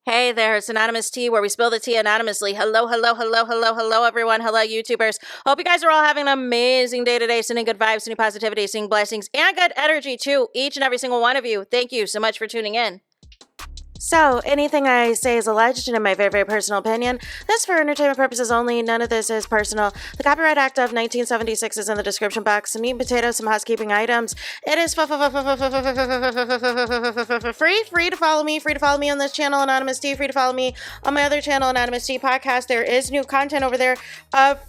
Hey there, it's Anonymous Tea, where we spill the tea anonymously. Hello, everyone. Hello, YouTubers. Hope you guys are all having an amazing day today, sending good vibes, sending positivity, sending blessings, and good energy to each and every single one of you. Thank you so much for tuning in. So, anything I say is alleged and in my very, very personal opinion. This is for entertainment purposes only. None of this is personal. The Copyright Act of 1976 is in the description box. Some meat and potatoes, some housekeeping items. It is free to follow me. Free to follow me on this channel, Anonymous Tea. Free to follow me on my other channel, Anonymous Tea Podcast. There is new content over there.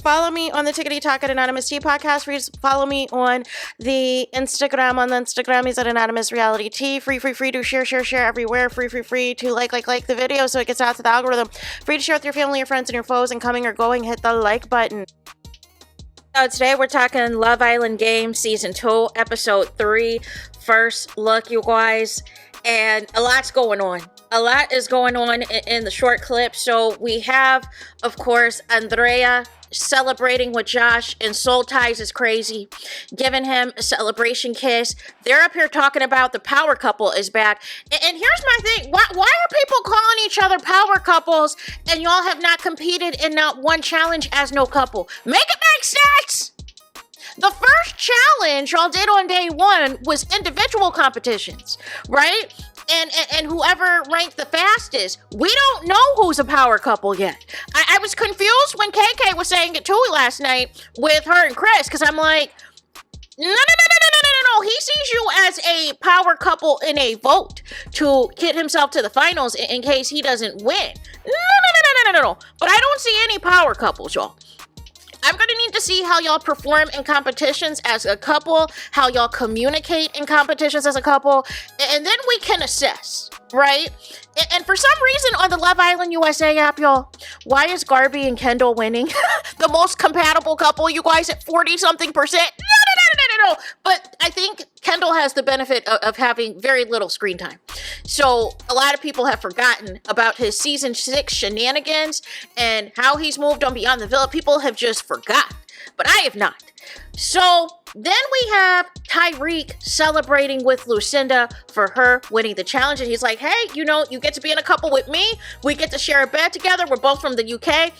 Follow me on the Tickety Talk at Anonymous Tea Podcast. Free to follow me on the Instagram. On the Instagram is at AnonymousRealityT. Free to share everywhere. Free to like the video so it gets out to the algorithm. Free to share with your family, your friends, and your foes, and coming or going, hit the like button. So today we're talking Love Island Games Season 2, Episode 3. First look, you guys, and a lot's going on. A lot is going on in the short clip. So we have, of course, Andrea celebrating with Josh, and Soul Ties is crazy, giving him a celebration kiss. They're up here talking about the power couple is back. And here's my thing. Why are people calling each other power couples and y'all have not competed in not one challenge as no couple? Make it make sense! The first challenge y'all did on day one was individual competitions, right? And whoever ranked the fastest, we don't know who's a power couple yet. I was confused when KK was saying it too last night with her and Chris, because I'm like, no. He sees you as a power couple in a vote to get himself to the finals in case he doesn't win. No. But I don't see any power couples, y'all. I'm going to need to see how y'all perform in competitions as a couple, how y'all communicate in competitions as a couple, and then we can assess, right? And for some reason on the Love Island USA app, y'all, why is Garby and Kendall winning? The most compatible couple, you guys, at 40-something%. No. But I think Kendall has the benefit of having very little screen time. So a lot of people have forgotten about his season 6 shenanigans and how he's moved on beyond the villa. People have just forgotten, but I have not. So then we have Tyrique celebrating with Lucinda for her winning the challenge. And he's like, hey, you get to be in a couple with me. We get to share a bed together. We're both from the UK.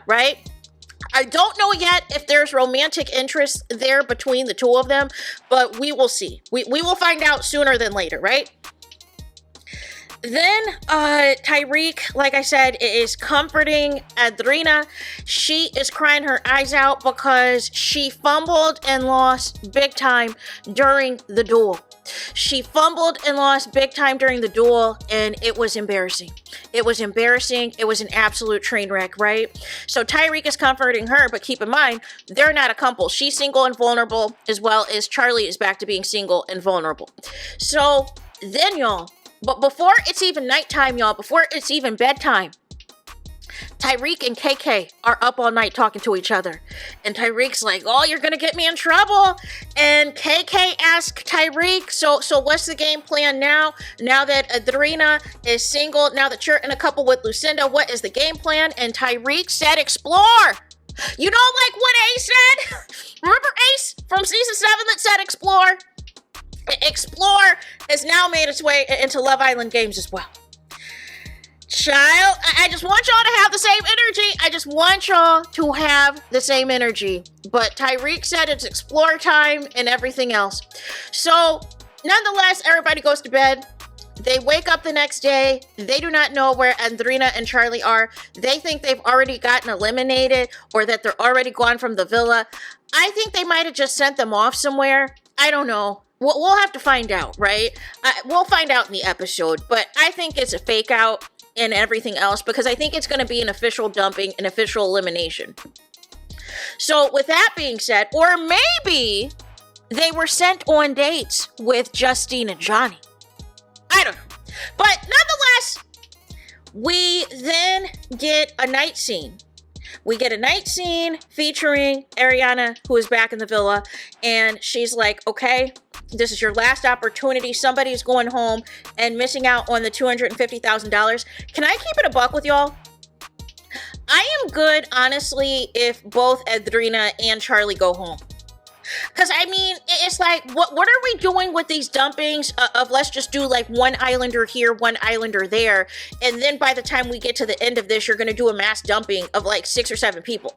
Right? I don't know yet if there's romantic interest there between the two of them, but we will see. We will find out sooner than later, right? Then Tyrique, like I said, is comforting Adrina. She is crying her eyes out because she fumbled and lost big time during the duel. She fumbled and lost big time during the duel, and it was embarrassing. It was embarrassing. It was an absolute train wreck, right? So Tyrique is comforting her, but keep in mind, they're not a couple. She's single and vulnerable, as well as Charlie is back to being single and vulnerable. So then, y'all, but before it's even nighttime, y'all, before it's even bedtime, Tyrique and KK are up all night talking to each other. And Tyrique's like, oh, you're going to get me in trouble. And KK asks Tyrique, so what's the game plan now? Now that Adrina is single, now that you're in a couple with Lucinda, what is the game plan? And Tyrique said, explore. You know, like what Ace said? Remember Ace from season 7 that said explore? Explore has now made its way into Love Island Games as well. Child, I just want y'all to have the same energy. I just want y'all to have the same energy. But Tyrique said it's explore time and everything else. So, nonetheless, everybody goes to bed. They wake up the next day. They do not know where Adrina and Charlie are. They think they've already gotten eliminated or that they're already gone from the villa. I think they might have just sent them off somewhere. I don't know. We'll have to find out, right? We'll find out in the episode. But I think it's a fake out and everything else, because I think it's going to be an official dumping, an official elimination. So with that being said, or maybe they were sent on dates with Justine and Johnny. I don't know. But nonetheless, we then get a night scene. We get a night scene featuring Ariana, who is back in the villa, and she's like, okay, this is your last opportunity. Somebody's going home and missing out on the $250,000. Can I keep it a buck with y'all? I am good, honestly, if both Adrina and Charlie go home. Because I mean, it's like, what are we doing with these dumpings of let's just do like one islander here, one islander there, and then by the time we get to the end of this, you're going to do a mass dumping of like 6 or 7 people.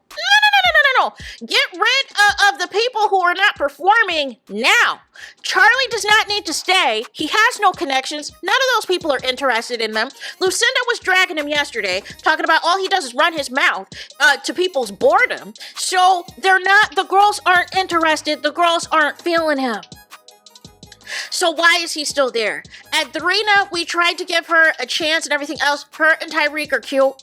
No. Get rid of the people who are not performing now. Charlie does not need to stay. He has no connections. None of those people are interested in them. Lucinda was dragging him yesterday, talking about all he does is run his mouth to people's boredom. So the girls aren't interested. The girls aren't feeling him. So why is he still there? Adrena, we tried to give her a chance and everything else. Her and Tyrique are cute.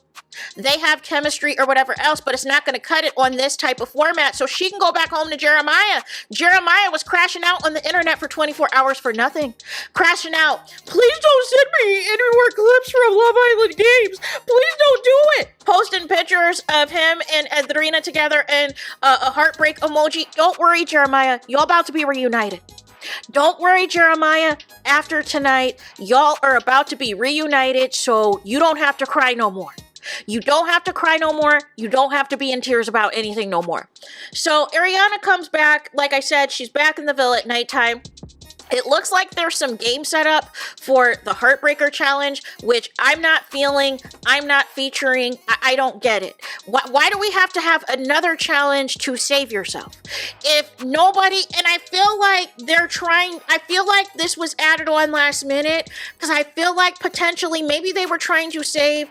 They have chemistry or whatever else, but it's not going to cut it on this type of format. So she can go back home to Jeremiah. Jeremiah was crashing out on the internet for 24 hours for nothing. Crashing out. Please don't send me any more clips from Love Island games. Please don't do it. Posting pictures of him and Adrena together and a heartbreak emoji. Don't worry, Jeremiah. Y'all about to be reunited. Don't worry, Jeremiah. After tonight, y'all are about to be reunited, so you don't have to cry no more. You don't have to cry no more. You don't have to be in tears about anything no more. So Ariana comes back. Like I said, she's back in the villa at nighttime. It looks like there's some game set up for the Heartbreaker Challenge, which I'm not feeling, I'm not featuring. I don't get it. Why do we have to have another challenge to save yourself? If nobody, and I feel like I feel like this was added on last minute, because I feel like potentially maybe they were trying to save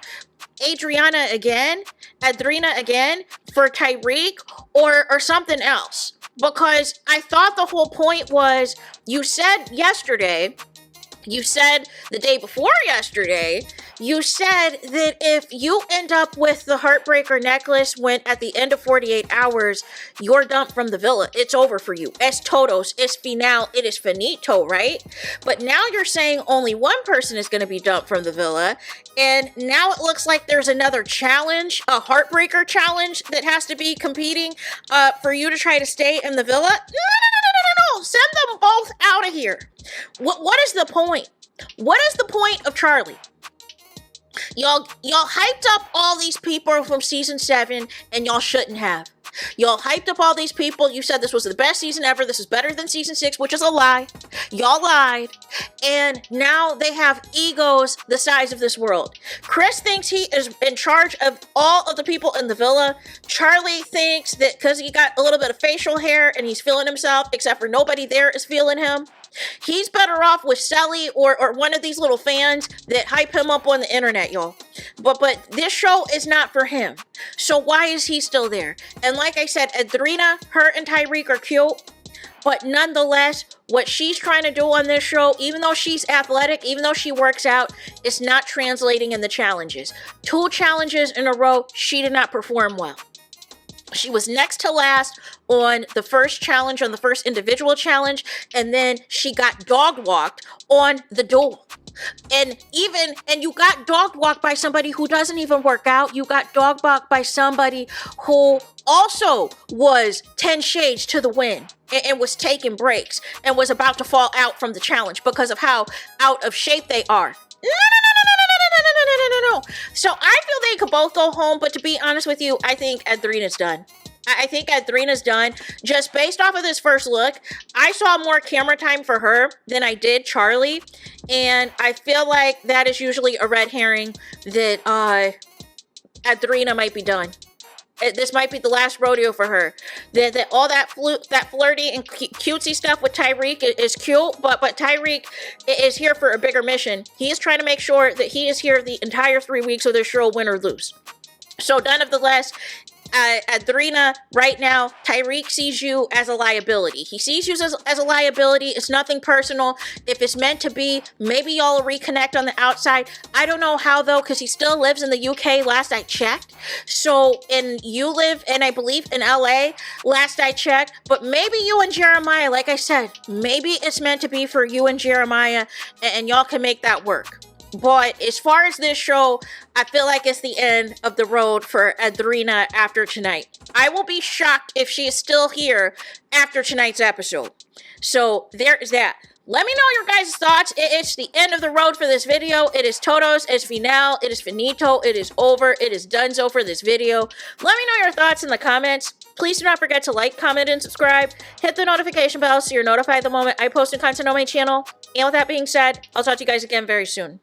Adrena again for Tyrique or something else. Because I thought the whole point was, you said the day before yesterday, you said that if you end up with the Heartbreaker necklace when at the end of 48 hours, you're dumped from the villa. It's over for you. Es todos, es final, it is finito, right? But now you're saying only one person is going to be dumped from the villa. And now it looks like there's another challenge, a Heartbreaker challenge that has to be competing for you to try to stay in the villa. No. Send them both out of here. What is the point? What is the point of Charlie? Y'all hyped up all these people from season 7 and y'all shouldn't have. Y'all hyped up all these people. You said this was the best season ever. This is better than season 6, which is a lie. Y'all lied. And now they have egos the size of this world. Chris thinks he is in charge of all of the people in the villa. Charlie thinks that because he got a little bit of facial hair and he's feeling himself, except for nobody there is feeling him. He's better off with Sally or one of these little fans that hype him up on the internet, y'all. But this show is not for him. So why is he still there? And like I said, Adrena, her and Tyrique are cute. But nonetheless, what she's trying to do on this show, even though she's athletic, even though she works out, it's not translating in the challenges. 2 challenges in a row, she did not perform well. She was next to last on the first challenge, on the first individual challenge, and then she got dog walked on the duel. And you got dog walked by somebody who doesn't even work out. You got dog walked by somebody who also was 10 shades to the wind and was taking breaks and was about to fall out from the challenge because of how out of shape they are. No. So I feel they could both go home, but to be honest with you, I think Adrena's done. I think Adrena's done. Just based off of this first look, I saw more camera time for her than I did Charlie. And I feel like that is usually a red herring that Adrena might be done. This might be the last rodeo for her. That all that flirty and cutesy stuff with Tyrique is cute, but Tyrique is here for a bigger mission. He is trying to make sure that he is here the entire 3 weeks of this show, win or lose. So nonetheless, Adrena, right now, Tyrique sees you as a liability. He sees you as a liability. It's nothing personal. If it's meant to be, maybe y'all will reconnect on the outside. I don't know how, though, because he still lives in the UK, last I checked. So, and you live, and I believe, in LA, last I checked. But maybe you and Jeremiah, like I said, maybe it's meant to be for you and Jeremiah, and y'all can make that work. But as far as this show, I feel like it's the end of the road for Adrena after tonight. I will be shocked if she is still here after tonight's episode. So there is that. Let me know your guys' thoughts. It's the end of the road for this video. It is todos, it's final, it is finito, it is over, it is donezo for this video. Let me know your thoughts in the comments. Please do not forget to like, comment, and subscribe. Hit the notification bell so you're notified the moment I post new content on my channel. And with that being said, I'll talk to you guys again very soon.